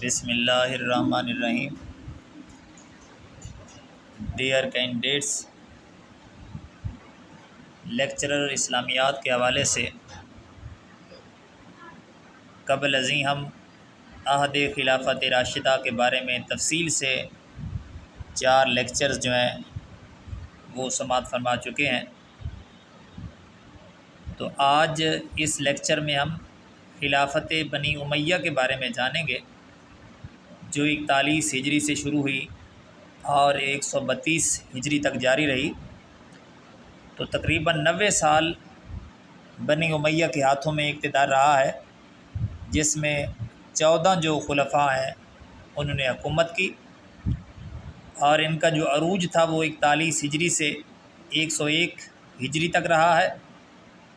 بسم اللہ الرحمن الرحیم۔ ڈیئر کینڈیڈیٹس، لیکچرر اسلامیات کے حوالے سے قبل ازیں ہم عہد خلافت راشدہ کے بارے میں تفصیل سے 4 لیکچرز جو ہیں وہ سماعت فرما چکے ہیں۔ تو آج اس لیکچر میں ہم خلافت بنی امیہ کے بارے میں جانیں گے، جو 41 ہجری سے شروع ہوئی اور 132 ہجری تک جاری رہی۔ تو تقریباً 90 سال بنی امیہ کے ہاتھوں میں اقتدار رہا ہے، جس میں 14 جو خلفاء ہیں انہوں نے حکومت کی، اور ان کا جو عروج تھا وہ 41 ہجری سے 101 ہجری تک رہا ہے،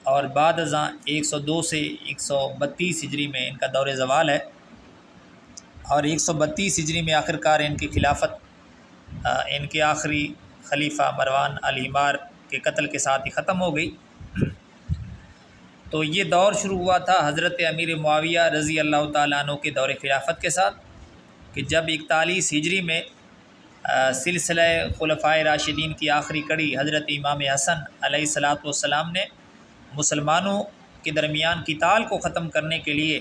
اور بعد ازاں 102 سے 132 ہجری میں ان کا دور زوال ہے، اور 132 ہجری میں آخرکار ان کی خلافت ان کے آخری خلیفہ مروان الحمار کے قتل کے ساتھ ہی ختم ہو گئی۔ تو یہ دور شروع ہوا تھا حضرت امیر معاویہ رضی اللہ تعالیٰ عنہ کے دور خلافت کے ساتھ، کہ جب 41 ہجری میں سلسلہ خلفائے راشدین کی آخری کڑی حضرت امام حسن علیہ الصلاۃ والسلام نے مسلمانوں کے درمیان قتال کو ختم کرنے کے لیے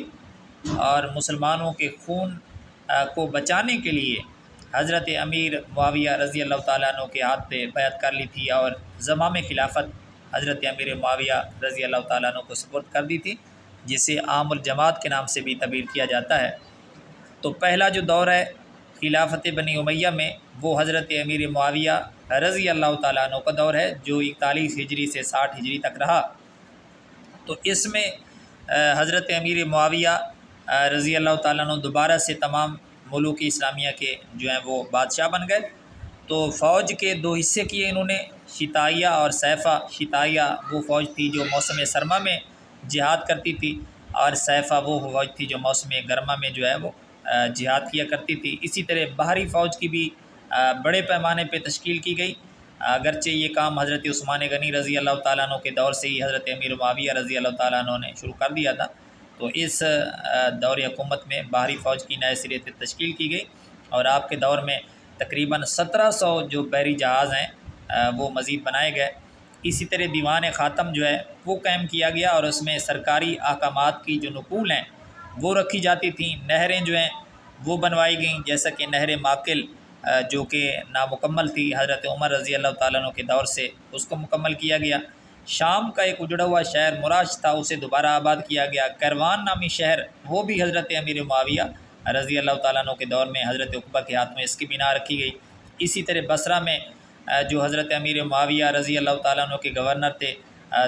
اور مسلمانوں کے خون کو بچانے کے لیے حضرت امیر معاویہ رضی اللہ تعالیٰ عنہ کے ہاتھ پہ بیعت کر لی تھی، اور زمام خلافت حضرت امیر معاویہ رضی اللہ تعالیٰ عنہ کو سپرد کر دی تھی، جسے عام الجماعت کے نام سے بھی تعبیر کیا جاتا ہے۔ تو پہلا جو دور ہے خلافت بنی امیہ میں، وہ حضرت امیر معاویہ رضی اللہ تعالیٰ عنہ کا دور ہے، جو 41 ہجری سے 60 ہجری تک رہا۔ تو اس میں حضرت امیر معاویہ رضی اللہ تعالیٰ عنہ دوبارہ سے تمام ملوک اسلامیہ کے جو ہیں وہ بادشاہ بن گئے۔ تو فوج کے 2 حصے کیے انہوں نے، شتائیہ اور صیفہ۔ شتائیہ وہ فوج تھی جو موسم سرما میں جہاد کرتی تھی، اور صیفہ وہ فوج تھی جو موسم گرما میں جو ہے وہ جہاد کیا کرتی تھی۔ اسی طرح باہری فوج کی بھی بڑے پیمانے پہ تشکیل کی گئی، اگرچہ یہ کام حضرت عثمان غنی رضی اللہ تعالیٰ عنہ کے دور سے ہی حضرت امیر معاویہ رضی اللہ تعالیٰ عنہ نے شروع کر دیا تھا۔ تو اس دور حکومت میں باہری فوج کی نئے سرے سے تشکیل کی گئی، اور آپ کے دور میں تقریباً 1700 جو بحری جہاز ہیں وہ مزید بنائے گئے۔ اسی طرح دیوان خاتم جو ہے وہ قائم کیا گیا، اور اس میں سرکاری احکامات کی جو نقول ہیں وہ رکھی جاتی تھیں۔ نہریں جو ہیں وہ بنوائی گئیں، جیسا کہ نہر ماکل جو کہ نامکمل تھی، حضرت عمر رضی اللہ تعالیٰ عنہ کے دور سے اس کو مکمل کیا گیا۔ شام کا ایک اجڑا ہوا شہر مراش تھا، اسے دوبارہ آباد کیا گیا۔ کیروان نامی شہر وہ بھی حضرت امیر معاویہ رضی اللہ تعالیٰ عنہ کے دور میں حضرت عقبہ کے ہاتھ میں اس کی بنا رکھی گئی۔ اسی طرح بصرہ میں جو حضرت امیر معاویہ رضی اللہ تعالیٰ عنہ کے گورنر تھے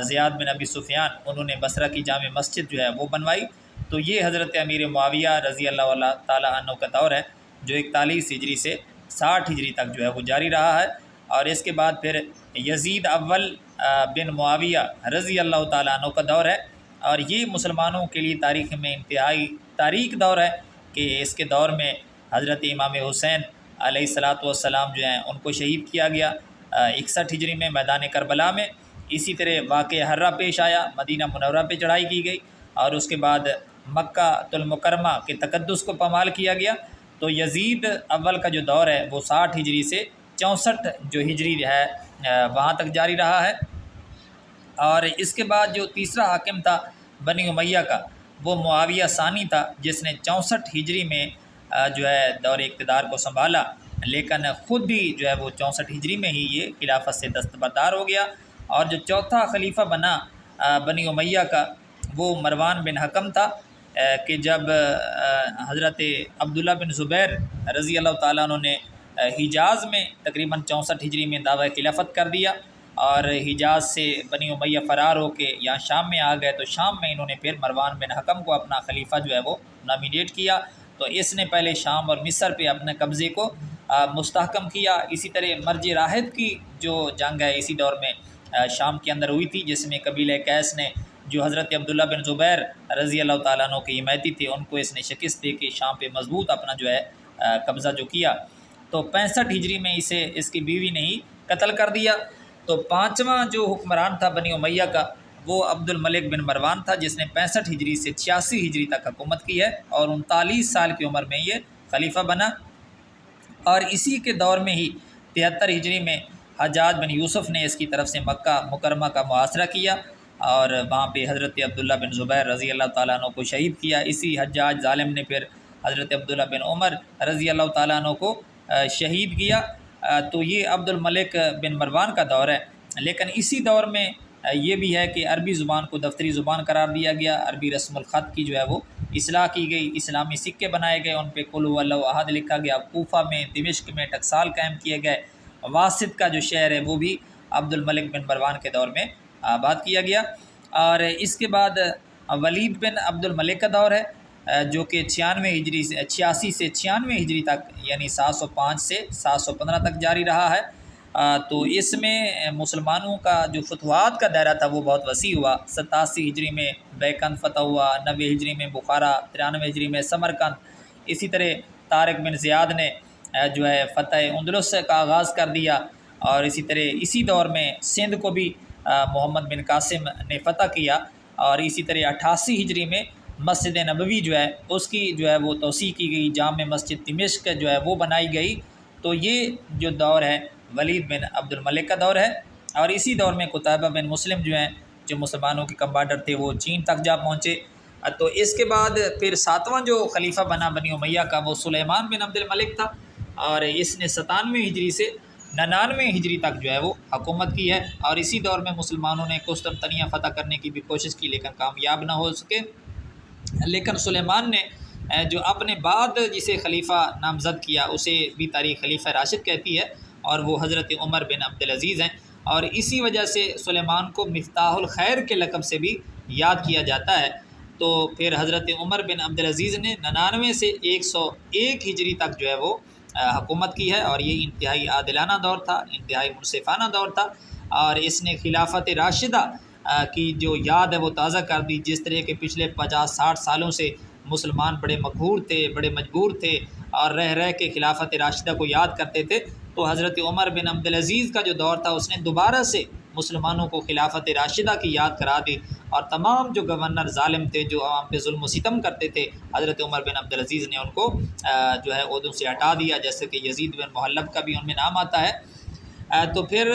زیاد بن ابی سفیان، انہوں نے بصرہ کی جامع مسجد جو ہے وہ بنوائی۔ تو یہ حضرت امیر معاویہ رضی اللہ تعالیٰ عنہ کا دور ہے، جو 41 ہجری سے 60 ہجری تک جو ہے وہ جاری رہا ہے۔ اور اس کے بعد پھر یزید اول بن معاویہ رضی اللہ تعالیٰ عنہ کا دور ہے، اور یہ مسلمانوں کے لیے تاریخ میں انتہائی تاریک دور ہے، کہ اس کے دور میں حضرت امام حسین علیہ الصلاۃ والسلام جو ہیں ان کو شہید کیا گیا 61 ہجری میں میدان کربلا میں۔ اسی طرح واقعہ حرہ پیش آیا، مدینہ منورہ پہ چڑھائی کی گئی، اور اس کے بعد مکہ المکرمہ کے تقدس کو پامال کیا گیا۔ تو یزید اول کا جو دور ہے وہ 60 ہجری سے 64 جو ہجری ہے وہاں تک جاری رہا ہے۔ اور اس کے بعد جو تیسرا حاکم تھا بنی امیہ کا، وہ معاویہ ثانی تھا، جس نے 64 ہجری میں جو ہے دور اقتدار کو سنبھالا، لیکن خود ہی جو ہے وہ 64 ہجری میں ہی یہ خلافت سے دستبردار ہو گیا۔ اور جو چوتھا خلیفہ بنا بنی امیہ کا، وہ مروان بن حکم تھا، کہ جب حضرت عبداللہ بن زبیر رضی اللہ تعالیٰ عنہ نے حجاز میں تقریباً 64 ہجری میں دعوی خلافت کر دیا، اور حجاز سے بنی امیہ فرار ہو کے یہاں شام میں آ گئے، تو شام میں انہوں نے پھر مروان بن حکم کو اپنا خلیفہ جو ہے وہ نامینیٹ کیا۔ تو اس نے پہلے شام اور مصر پہ اپنے قبضے کو مستحکم کیا۔ اسی طرح مرج راحت کی جو جنگ ہے اسی دور میں شام کے اندر ہوئی تھی، جس میں قبیلہ قیس نے جو حضرت عبداللہ بن زبیر رضی اللہ تعالیٰ عنہ کے حمایتی تھے ان کو اس نے شکست دے کے شام پہ مضبوط اپنا جو ہے قبضہ جو کیا۔ تو 65 ہجری میں اس کی بیوی نے ہی قتل کر دیا۔ تو 5واں جو حکمران تھا بنی امیہ کا، وہ عبد الملک بن مروان تھا، جس نے 65 ہجری سے 86 ہجری تک حکومت کی ہے اور 39 سال کی عمر میں یہ خلیفہ بنا۔ اور اسی کے دور میں ہی 73 ہجری میں حجاج بن یوسف نے اس کی طرف سے مکہ مکرمہ کا محاصرہ کیا اور وہاں پہ حضرت عبداللہ بن زبیر رضی اللہ تعالیٰ عنہ کو شہید کیا۔ اسی حجاج ظالم نے پھر حضرت عبداللہ بن عمر رضی اللہ تعالیٰ عنہ کو شہید کیا۔ تو یہ عبد الملک بن مروان کا دور ہے۔ لیکن اسی دور میں یہ بھی ہے کہ عربی زبان کو دفتری زبان قرار دیا گیا، عربی رسم الخط کی جو ہے وہ اصلاح کی گئی، اسلامی سکے بنائے گئے، ان پہ قل هو اللہ احد لکھا گیا، کوفہ میں، دمشق میں ٹکسال قائم کیے گئے، واسط کا جو شہر ہے وہ بھی عبد الملک بن مروان کے دور میں آباد کیا گیا۔ اور اس کے بعد ولید بن عبد الملک کا دور ہے جو کہ 86 سے 96 ہجری تک یعنی 705 سے 715 تک جاری رہا ہے۔ تو اس میں مسلمانوں کا جو فتوحات کا دائرہ تھا وہ بہت وسیع ہوا۔ 87 ہجری میں بیکند فتح ہوا، 90 ہجری میں بخارا، 93 ہجری میں سمرقند۔ اسی طرح طارق بن زیاد نے جو ہے فتح اندلس کا آغاز کر دیا، اور اسی طرح اسی دور میں سندھ کو بھی محمد بن قاسم نے فتح کیا، اور اسی طرح 88 ہجری میں مسجد نبوی جو ہے اس کی جو ہے وہ توسیع کی گئی، جامع مسجد دمشق جو ہے وہ بنائی گئی۔ تو یہ جو دور ہے ولید بن عبد الملک کا دور ہے۔ اور اسی دور میں قتیبہ بن مسلم جو ہیں، جو مسلمانوں کے کمانڈر تھے، وہ چین تک جا پہنچے۔ تو اس کے بعد پھر 7واں جو خلیفہ بنا بنی امیہ کا وہ سلیمان بن عبد الملک تھا، اور اس نے 97 ہجری سے 99 ہجری تک جو ہے وہ حکومت کی ہے۔ اور اسی دور میں مسلمانوں نے قسطنطنیہ فتح کرنے کی بھی کوشش کی لیکن کامیاب نہ ہو سکے۔ لیکن سلیمان نے جو اپنے بعد جسے خلیفہ نامزد کیا اسے بھی تاریخ خلیفہ راشد کہتی ہے، اور وہ حضرت عمر بن عبدالعزیز ہیں، اور اسی وجہ سے سلیمان کو مفتاح الخیر کے لقب سے بھی یاد کیا جاتا ہے۔ تو پھر حضرت عمر بن عبدالعزیز نے 99 سے 101 ہجری تک جو ہے وہ حکومت کی ہے، اور یہ انتہائی عادلانہ دور تھا، انتہائی منصفانہ دور تھا، اور اس نے خلافت راشدہ کی جو یاد ہے وہ تازہ کر دی۔ جس طرح کے پچھلے 50-60 سالوں سے مسلمان بڑے مقہور تھے، بڑے مجبور تھے، اور رہ کے خلافت راشدہ کو یاد کرتے تھے، تو حضرت عمر بن عبدالعزیز کا جو دور تھا اس نے دوبارہ سے مسلمانوں کو خلافت راشدہ کی یاد کرا دی، اور تمام جو گورنر ظالم تھے جو عوام پہ ظلم و ستم کرتے تھے، حضرت عمر بن عبدالعزیز نے ان کو جو ہے عہدوں سے ہٹا دیا، جیسے کہ یزید بن محلب کا بھی ان میں نام آتا ہے۔ تو پھر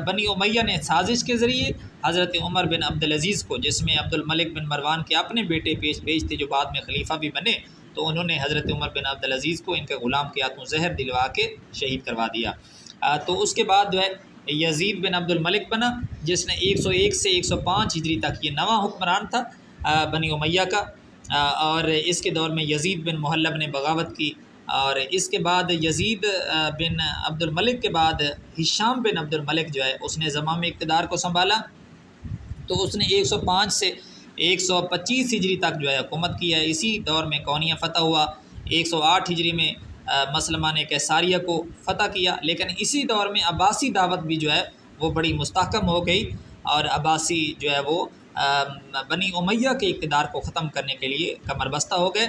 بنی امیہ نے سازش کے ذریعے حضرت عمر بن عبدالعزیز کو، جس میں عبد الملک بن مروان کے اپنے بیٹے پیش تھے جو بعد میں خلیفہ بھی بنے، تو انہوں نے حضرت عمر بن عبدالعزیز کو ان کے غلام کے ہاتھوں زہر دلوا کے شہید کروا دیا۔ تو اس کے بعد جو ہے یزید بن عبد الملک بنا، جس نے 101 سے 105 ہجری تک یہ نواں حکمران تھا بنی امیہ کا، اور اس کے دور میں یزید بن محلب نے بغاوت کی، اور اس کے بعد یزید بن عبد الملک کے بعد ہشام بن عبد الملک جو ہے اس نے زمام اقتدار کو سنبھالا۔ تو اس نے 105 سے 125 ہجری تک جو ہے حکومت کی ہے۔ اسی دور میں کونیہ فتح ہوا، 108 ہجری میں مسلمہ نے کیساریہ کو فتح کیا، لیکن اسی دور میں عباسی دعوت بھی جو ہے وہ بڑی مستحکم ہو گئی، اور عباسی جو ہے وہ بنی امیہ کے اقتدار کو ختم کرنے کے لیے کمر بستہ ہو گئے۔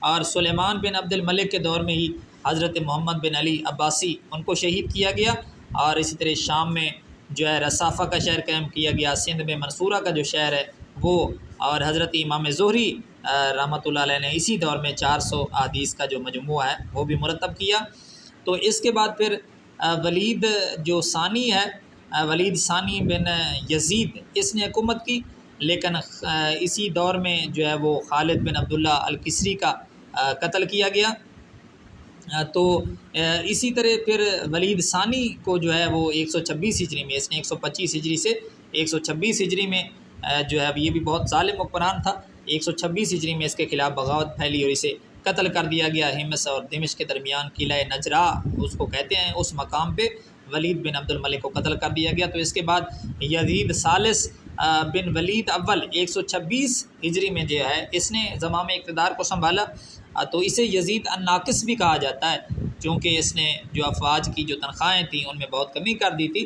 اور سلیمان بن عبد الملک کے دور میں ہی حضرت محمد بن علی عباسی ان کو شہید کیا گیا، اور اسی طرح شام میں جو ہے رصافہ کا شہر قائم کیا گیا، سندھ میں منصورہ کا جو شہر ہے وہ، اور حضرت امام زہری رحمۃ اللہ علیہ نے اسی دور میں 400 احادیث کا جو مجموعہ ہے وہ بھی مرتب کیا۔ تو اس کے بعد پھر ولید جو ثانی ہے، ولید ثانی بن یزید، اس نے حکومت کی، لیکن اسی دور میں جو ہے وہ خالد بن عبداللہ الکسری کا قتل کیا گیا۔ تو اسی طرح پھر ولید ثانی کو جو ہے وہ 126 ہجری میں، اس نے 125 ہجری سے 126 ہجری میں جو ہے یہ بھی بہت ظالم حکمران تھا، 126 ہجری میں اس کے خلاف بغاوت پھیلی اور اسے قتل کر دیا گیا۔ حمص اور دمشق کے درمیان قلعہ نجرا اس کو کہتے ہیں، اس مقام پہ ولید بن عبد الملک کو قتل کر دیا گیا۔ تو اس کے بعد یزید ثالث بن ولید اول 126 ہجری میں جو ہے اس نے زمام اقتدار کو سنبھالا، تو اسے یزید الناقص بھی کہا جاتا ہے، چونکہ اس نے جو افواج کی جو تنخواہیں تھیں ان میں بہت کمی کر دی تھی۔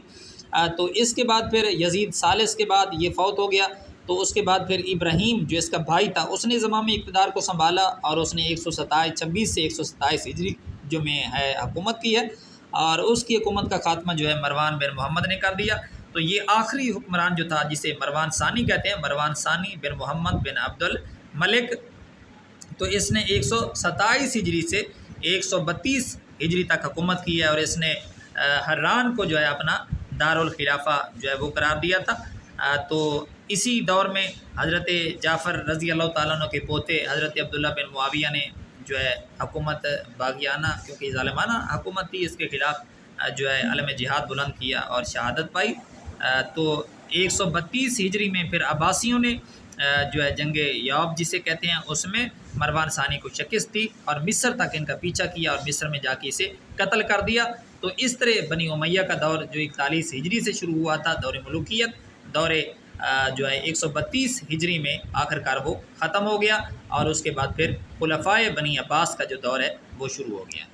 تو اس کے بعد پھر یزید ثالث کے بعد یہ فوت ہو گیا، تو اس کے بعد پھر ابراہیم جو اس کا بھائی تھا اس نے زمام اقتدار کو سنبھالا، اور اس نے 126 سے 127 ہجری جو میں ہے حکومت کی ہے، اور اس کی حکومت کا خاتمہ جو ہے مروان بن محمد نے کر دیا۔ تو یہ آخری حکمران جو تھا جسے مروان ثانی کہتے ہیں، مروان ثانی بن محمد بن عبد الملک، تو اس نے 127 ہجری سے 132 ہجری تک حکومت کی ہے، اور اس نے حران کو جو ہے اپنا دارالخلافہ جو ہے وہ قرار دیا تھا۔ تو اسی دور میں حضرت جعفر رضی اللہ تعالیٰ عنہ کے پوتے حضرت عبداللہ بن معاویہ نے جو ہے حکومت باغیانہ، کیونکہ ظالمانہ حکومت تھی، اس کے خلاف جو ہے علم جہاد بلند کیا اور شہادت پائی۔ تو 132 ہجری میں پھر عباسیوں نے جو ہے جنگ یعوب جسے کہتے ہیں، اس میں مروان ثانی کو شکست دی اور مصر تک ان کا پیچھا کیا، اور مصر میں جا کے اسے قتل کر دیا۔ تو اس طرح بنی امیہ کا دور جو 41 ہجری سے شروع ہوا تھا، دور ملوکیت، دور جو ہے 132 ہجری میں آخر کار وہ ختم ہو گیا، اور اس کے بعد پھر خلفائے بنی عباس کا جو دور ہے وہ شروع ہو گیا۔